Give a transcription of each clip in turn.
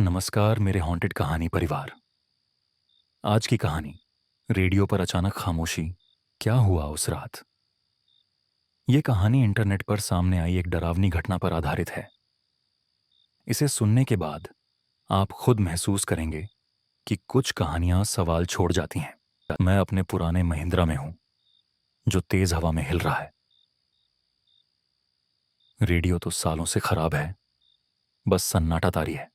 नमस्कार मेरे हॉन्टेड कहानी परिवार। आज की कहानी, रेडियो पर अचानक खामोशी, क्या हुआ उस रात। ये कहानी इंटरनेट पर सामने आई एक डरावनी घटना पर आधारित है। इसे सुनने के बाद आप खुद महसूस करेंगे कि कुछ कहानियां सवाल छोड़ जाती हैं। मैं अपने पुराने महिंद्रा में हूं, जो तेज हवा में हिल रहा है। रेडियो तो सालों से खराब है, बस सन्नाटा तारी है।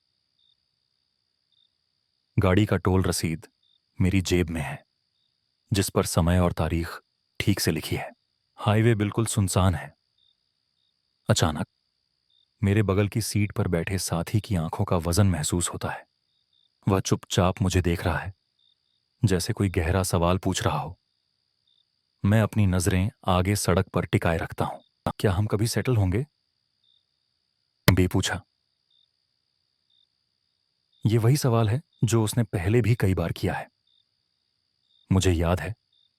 गाड़ी का टोल रसीद मेरी जेब में है, जिस पर समय और तारीख ठीक से लिखी है। हाईवे बिल्कुल सुनसान है। अचानक मेरे बगल की सीट पर बैठे साथी की आंखों का वजन महसूस होता है। वह चुपचाप मुझे देख रहा है, जैसे कोई गहरा सवाल पूछ रहा हो। मैं अपनी नजरें आगे सड़क पर टिकाए रखता हूं। क्या हम कभी सेटल होंगे? बे पूछा। ये वही सवाल है जो उसने पहले भी कई बार किया है। मुझे याद है,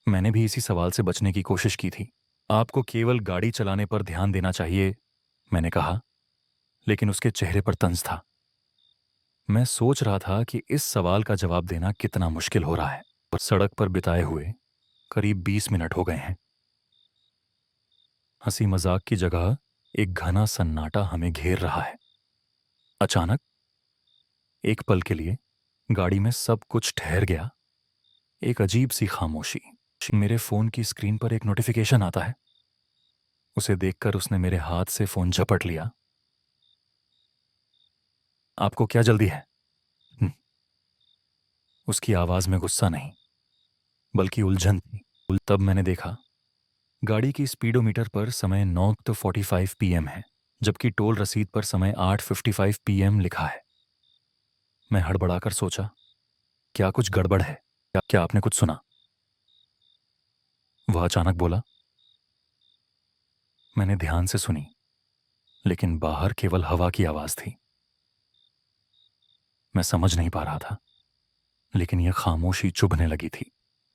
मैंने भी इसी सवाल से बचने की कोशिश की थी। आपको केवल गाड़ी चलाने पर ध्यान देना चाहिए, मैंने कहा, लेकिन उसके चेहरे पर तंज था। मैं सोच रहा था कि इस सवाल का जवाब देना कितना मुश्किल हो रहा है। सड़क पर बिताए हुए करीब 20 मिनट हो गए हैं। हंसी मजाक की जगह एक घना सन्नाटा हमें घेर रहा है। अचानक एक पल के लिए गाड़ी में सब कुछ ठहर गया। एक अजीब सी खामोशी। मेरे फोन की स्क्रीन पर एक नोटिफिकेशन आता है। उसे देखकर उसने मेरे हाथ से फोन झपट लिया। आपको क्या जल्दी है? उसकी आवाज में गुस्सा नहीं, बल्कि उलझन थी। तब मैंने देखा, गाड़ी की स्पीडोमीटर पर समय 9:45 PM है, जबकि टोल रसीद पर समय 8:55 PM लिखा है। मैं हड़बड़ाकर सोचा, क्या कुछ गड़बड़ है? क्या आपने कुछ सुना? वह अचानक बोला। मैंने ध्यान से सुनी, लेकिन बाहर केवल हवा की आवाज थी। मैं समझ नहीं पा रहा था, लेकिन यह खामोशी चुभने लगी थी।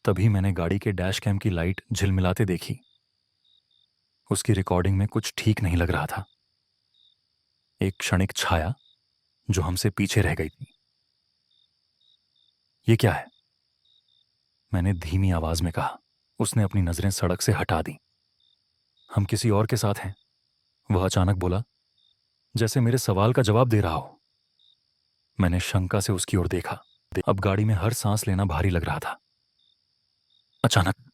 तभी मैंने गाड़ी के डैश कैम की लाइट झिलमिलाते देखी। उसकी रिकॉर्डिंग में कुछ ठीक नहीं लग रहा था। एक क्षणिक छाया जो हमसे पीछे रह गई थी। ये क्या है? मैंने धीमी आवाज में कहा। उसने अपनी नजरें सड़क से हटा दी। हम किसी और के साथ हैं, वह अचानक बोला, जैसे मेरे सवाल का जवाब दे रहा हो। मैंने शंका से उसकी ओर देखा। अब गाड़ी में हर सांस लेना भारी लग रहा था। अचानक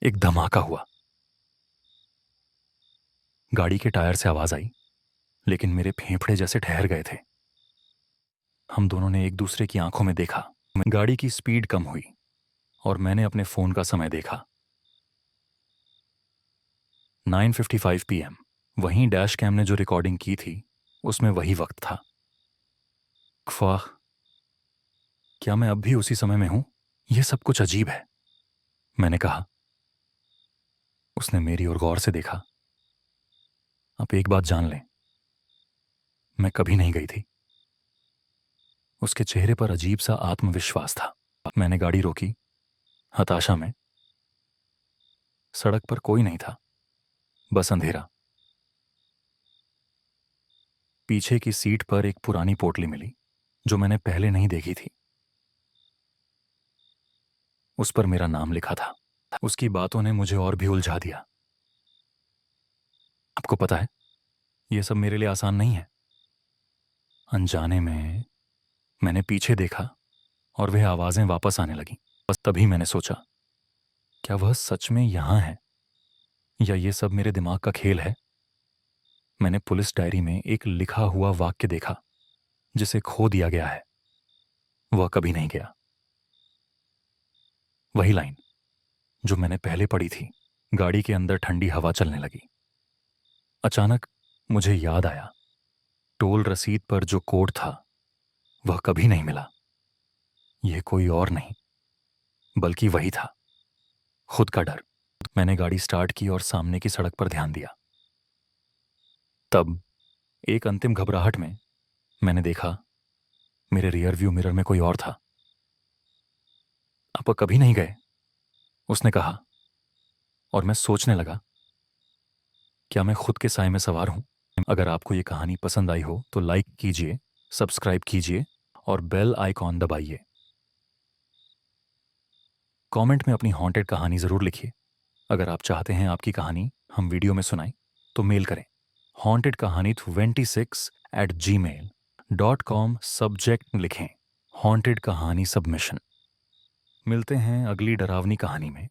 एक धमाका हुआ। गाड़ी के टायर से आवाज आई, लेकिन मेरे फेफड़े जैसे ठहर गए थे। हम दोनों ने एक दूसरे की आंखों में देखा। गाड़ी की स्पीड कम हुई और मैंने अपने फोन का समय देखा। 9:55 PM। वहीं डैश कैम ने जो रिकॉर्डिंग की थी, उसमें वही वक्त था। ख्वाह, क्या मैं अब भी उसी समय में हूं? यह सब कुछ अजीब है, मैंने कहा। उसने मेरी ओर गौर से देखा। आप एक बात जान लें, मैं कभी नहीं गई थी। उसके चेहरे पर अजीब सा आत्मविश्वास था। मैंने गाड़ी रोकी, हताशा में। सड़क पर कोई नहीं था, बस अंधेरा। पीछे की सीट पर एक पुरानी पोटली मिली, जो मैंने पहले नहीं देखी थी। उस पर मेरा नाम लिखा था। उसकी बातों ने मुझे और भी उलझा दिया। आपको पता है, यह सब मेरे लिए आसान नहीं है। अनजाने में मैंने पीछे देखा और वह आवाजें वापस आने लगीं। बस तभी मैंने सोचा, क्या वह सच में यहां है, या ये सब मेरे दिमाग का खेल है? मैंने पुलिस डायरी में एक लिखा हुआ वाक्य देखा, जिसे खो दिया गया है, वह कभी नहीं गया। वही लाइन जो मैंने पहले पढ़ी थी। गाड़ी के अंदर ठंडी हवा चलने लगी। अचानक मुझे याद आया, टोल रसीद पर जो कोड था, वह कभी नहीं मिला। यह कोई और नहीं, बल्कि वही था, खुद का डर। मैंने गाड़ी स्टार्ट की और सामने की सड़क पर ध्यान दिया। तब एक अंतिम घबराहट में मैंने देखा, मेरे रियर व्यू मिरर में कोई और था। आप कभी नहीं गए, उसने कहा, और मैं सोचने लगा, क्या मैं खुद के साए में सवार हूं? अगर आपको ये कहानी पसंद आई हो तो लाइक कीजिए, सब्सक्राइब कीजिए और बेल आइकॉन दबाइए। कमेंट में अपनी हॉन्टेड कहानी ज़रूर लिखिए। अगर आप चाहते हैं आपकी कहानी हम वीडियो में सुनाएं तो मेल करें हॉन्टेड कहानी 26@gmail.com। सब्जेक्ट लिखें हॉन्टेड कहानी सबमिशन। मिलते हैं अगली डरावनी कहानी में।